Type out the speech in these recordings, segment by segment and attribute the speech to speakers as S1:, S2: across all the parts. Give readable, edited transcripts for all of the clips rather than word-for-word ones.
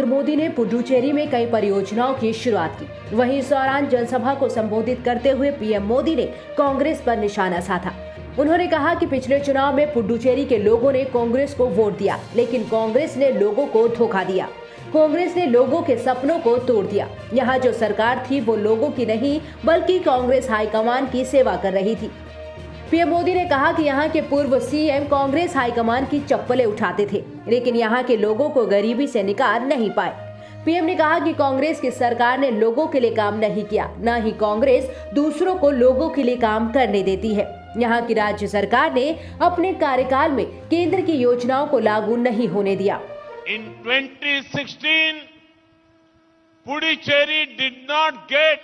S1: PM Modi ने पुडुचेरी में कई परियोजनाओं की शुरुआत की। वहीं इस दौरान जनसभा को संबोधित करते हुए पीएम मोदी ने कांग्रेस पर निशाना साधा। उन्होंने कहा कि पिछले चुनाव में पुडुचेरी के लोगों ने कांग्रेस को वोट दिया, लेकिन कांग्रेस ने लोगों को धोखा दिया। कांग्रेस ने लोगों के सपनों को तोड़ दिया। यहाँ जो सरकार थी वो लोगों की नहीं बल्कि कांग्रेस हाईकमान की सेवा कर रही थी। पीएम मोदी ने कहा कि यहाँ के पूर्व सीएम कांग्रेस हाईकमान की चप्पलें उठाते थे, लेकिन यहाँ के लोगों को गरीबी से निकाल नहीं पाए। पीएम ने कहा कि कांग्रेस की सरकार ने लोगों के लिए काम नहीं किया, न ही कांग्रेस दूसरों को लोगों के लिए काम करने देती है। यहाँ की राज्य सरकार ने अपने कार्यकाल में केंद्र की योजनाओं को लागू नहीं होने दिया।
S2: In 2016, Puducherry did not get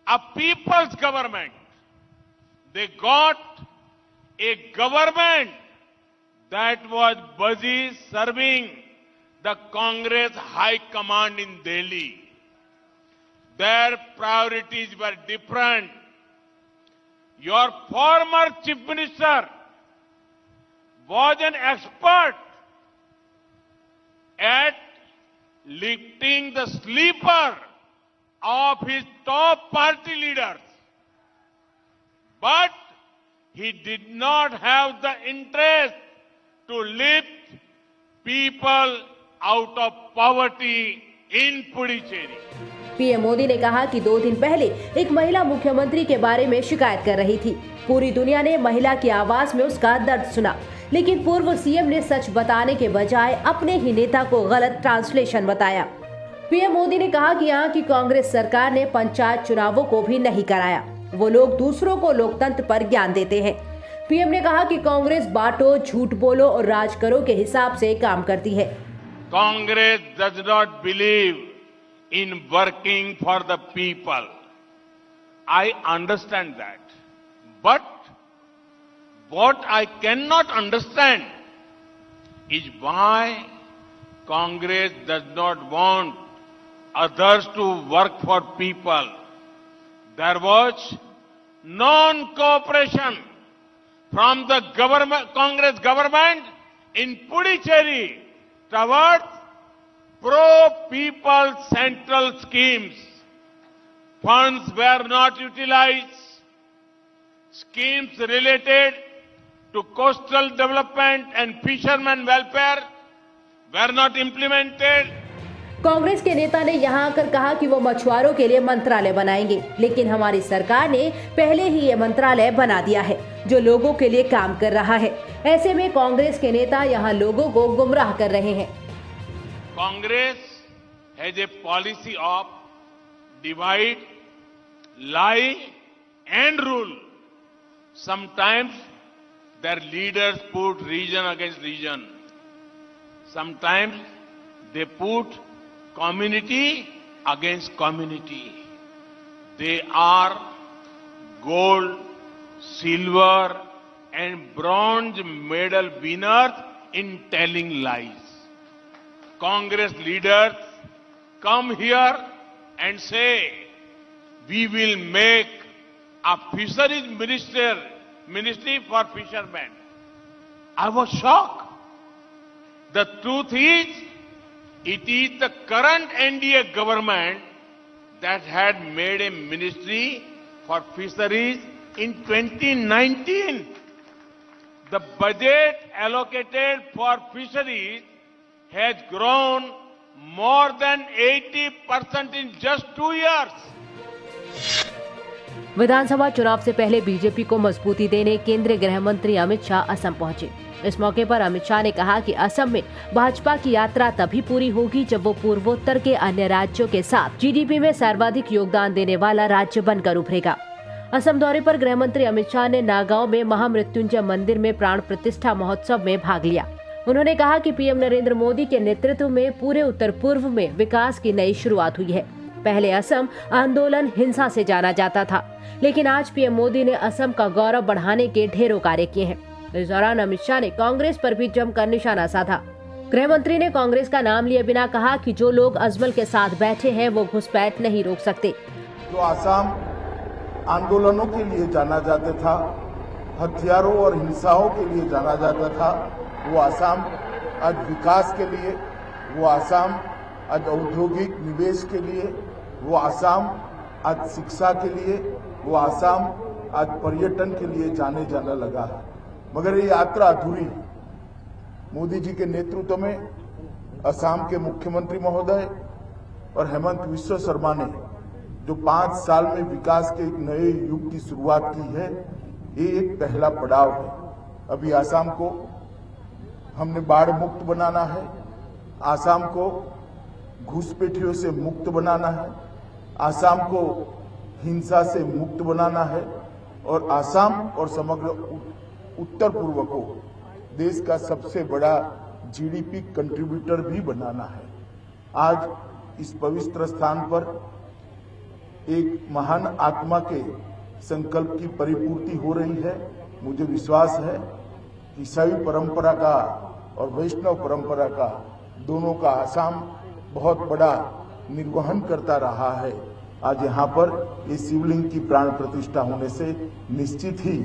S2: a people's government. They got a government that was busy serving the Congress High Command in Delhi. Their priorities were different. Your former Chief Minister was an expert at lifting the sleeper of his top party leaders. But he did not have the interest to lift people out of poverty in Puducherry.
S1: PM Modi ने कहा कि 2 दिन पहले एक महिला मुख्यमंत्री के बारे में शिकायत कर रही थी। पूरी दुनिया ने महिला की आवाज में उसका दर्द सुना, लेकिन पूर्व सीएम ने सच बताने के बजाय अपने ही नेता को गलत ट्रांसलेशन बताया। पीएम मोदी ने कहा कि यहाँ की कांग्रेस सरकार ने पंचायत चुनावों को भी नहीं कराया। वो लोग दूसरों को लोकतंत्र पर ज्ञान देते हैं। पीएम ने कहा कि कांग्रेस बांटो, झूठ बोलो और राज करो के हिसाब से काम करती है।
S2: Congress does not believe in working for the people. I understand that. But what I cannot understand is why Congress does not want others to work for people. There was non-cooperation from the Congress government in Puducherry towards pro-people central schemes. Funds were not utilized. Schemes related to coastal development and fishermen welfare were not implemented.
S1: Congress के नेता ने यहां आकर कहा कि वो मछुआरों के लिए मंत्रालय बनाएंगे, लेकिन हमारी सरकार ने पहले ही ये मंत्रालय बना दिया है जो लोगों के लिए काम कर रहा है। ऐसे में कांग्रेस के नेता यहां लोगों को गुमराह कर रहे हैं।
S2: Congress has a policy of divide, lie and rule. Sometimes their leaders put region against region. Sometimes they put community against community. They are gold, silver and bronze medal winners in telling lies. Congress leaders come here and say, we will make a fisheries ministry for fishermen. I was shocked. The truth is, it is the current NDA government that had made a ministry for fisheries in 2019. The budget allocated for fisheries has grown more than 80% in just 2 years.
S1: विधानसभा चुनाव से पहले BJP को मजबूती देने केंद्रीय गृह मंत्री अमित शाह असम पहुंचे। इस मौके पर अमित शाह ने कहा कि असम में भाजपा की यात्रा तभी पूरी होगी जब वो पूर्वोत्तर के अन्य राज्यों के साथ जीडीपी में सर्वाधिक योगदान देने वाला राज्य बनकर उभरेगा। असम दौरे पर गृह मंत्री अमित शाह ने नागांव में महामृत्युंजय मंदिर में प्राण प्रतिष्ठा महोत्सव में भाग लिया। उन्होंने कहा कि पीएम नरेंद्र मोदी के नेतृत्व में पूरे उत्तर पूर्व में विकास की नई शुरुआत हुई है। पहले असम आंदोलन हिंसा से जाना जाता था, लेकिन आज पीएम मोदी ने असम का गौरव बढ़ाने के ढेरों कार्य किए हैं। इस दौरान अमित शाह ने कांग्रेस पर भी जमकर निशाना साधा। गृह मंत्री ने कांग्रेस का नाम लिए बिना कहा कि जो लोग अजमल के साथ बैठे हैं वो घुसपैठ नहीं रोक सकते।
S3: जो असम आंदोलनों के लिए जाना जाता था, हथियारों और हिंसाओं के लिए जाना जाता था, वो असम आज विकास के लिए, वो असम आज औद्योगिक निवेश के लिए, वो आसाम आज शिक्षा के लिए, वो आसाम आज पर्यटन के लिए जाने जाना लगा है। मगर ये यात्रा अधूरी है। मोदी जी के नेतृत्व में असम के मुख्यमंत्री महोदय और हेमंत विश्व शर्मा ने जो 5 साल में विकास के एक नए युग की शुरुआत की है, ये एक पहला पड़ाव है। अभी आसाम को हमने बाढ़ मुक्त बनाना है, आसाम को घुसपैठियों से मुक्त बनाना है, आसाम को हिंसा से मुक्त बनाना है और आसाम और समग्र उत्तर पूर्व को देश का सबसे बड़ा जीडीपी कंट्रीब्यूटर भी बनाना है। आज इस पवित्र स्थान पर एक महान आत्मा के संकल्प की परिपूर्ति हो रही है। मुझे विश्वास है कि शैव परंपरा का और वैष्णव परंपरा का दोनों का आसाम बहुत बड़ा निर्वहन करता रहा है। आज यहाँ पर इस शिवलिंग की प्राण प्रतिष्ठा होने से निश्चित ही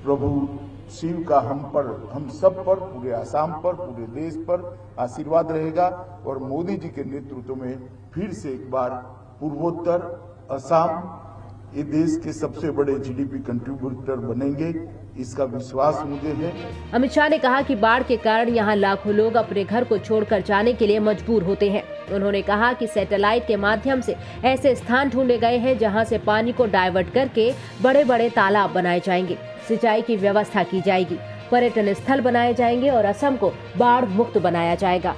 S3: प्रभु शिव का हम सब पर, पूरे आसाम पर, पूरे देश पर आशीर्वाद रहेगा और मोदी जी के नेतृत्व में फिर से एक बार पूर्वोत्तर असम ये देश के सबसे बड़े जीडीपी कंट्रीब्यूटर बनेंगे, इसका विश्वास मुझे है।
S1: अमित शाह ने कहा कि बाढ़ के कारण यहां लाखों लोग अपने घर को छोड़कर जाने के लिए मजबूर होते हैं। उन्होंने कहा कि सैटेलाइट के माध्यम से ऐसे स्थान ढूंढे गए हैं जहां से पानी को डाइवर्ट करके बड़े बड़े तालाब बनाए जाएंगे, सिंचाई की व्यवस्था की जाएगी, पर्यटन स्थल बनाए जाएंगे और असम को बाढ़ मुक्त बनाया जाएगा।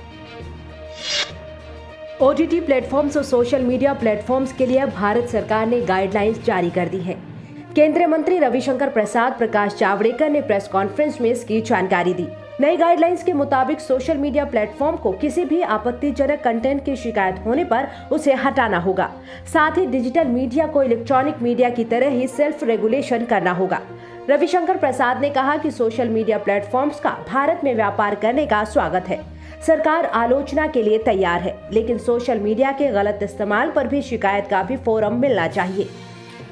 S1: ओटीटी प्लेटफॉर्म्स और सोशल मीडिया प्लेटफॉर्म्स के लिए भारत सरकार ने गाइडलाइंस जारी कर दी है। केंद्रीय मंत्री रविशंकर प्रसाद, प्रकाश जावड़ेकर ने प्रेस कॉन्फ्रेंस में इसकी जानकारी दी। नई गाइडलाइंस के मुताबिक सोशल मीडिया प्लेटफॉर्म को किसी भी आपत्तिजनक कंटेंट की शिकायत होने पर उसे हटाना होगा। साथ ही डिजिटल मीडिया को इलेक्ट्रॉनिक मीडिया की तरह ही सेल्फ रेगुलेशन करना होगा। रविशंकर प्रसाद ने कहा कि सोशल मीडिया प्लेटफॉर्म्स का भारत में व्यापार करने का स्वागत है। सरकार आलोचना के लिए तैयार है, लेकिन सोशल मीडिया के गलत इस्तेमाल पर भी शिकायत का भी फोरम मिलना चाहिए।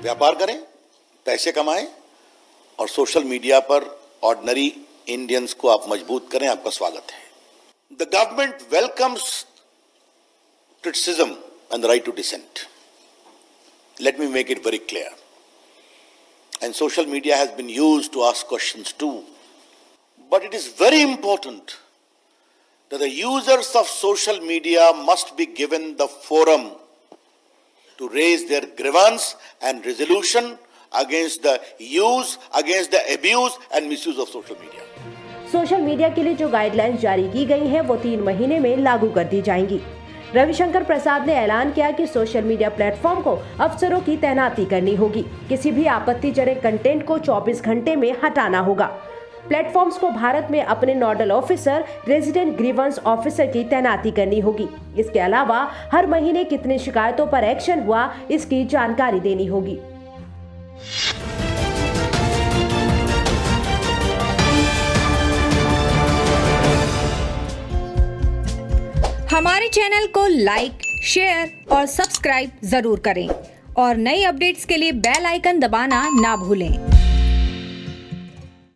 S4: व्यापार करें, पैसे कमाएं और सोशल मीडिया पर ऑर्डिनरी इंडियंस को आप मजबूत करें, आपका स्वागत है। The government welcomes criticism and the right to dissent. Let me make it very clear. And social media has been used to ask questions too. But it is very important that the users of social media must be given the forum to raise their grievance and resolution against the use, against the abuse and misuse of social media.
S1: Social media के लिए जो guidelines जारी की गई हैं, वो 3 महीने में लागू कर दी जाएंगी। रविशंकर प्रसाद ने ऐलान किया कि सोशल मीडिया प्लेटफॉर्म को अफसरों की तैनाती करनी होगी। किसी भी आपत्तिजनक कंटेंट को 24 घंटे में हटाना होगा। प्लेटफॉर्म्स को भारत में अपने nodal officer, resident grievance officer की तैनाती करनी होगी। इसके अलावा हर महीने कितनी शिकायतों पर एक्शन हुआ, इसकी जानकारी देनी होगी।
S5: हमारे चैनल को लाइक, शेयर और सब्सक्राइब जरूर करें और नई अपडेट्स के लिए बेल आइकन दबाना ना भूलें।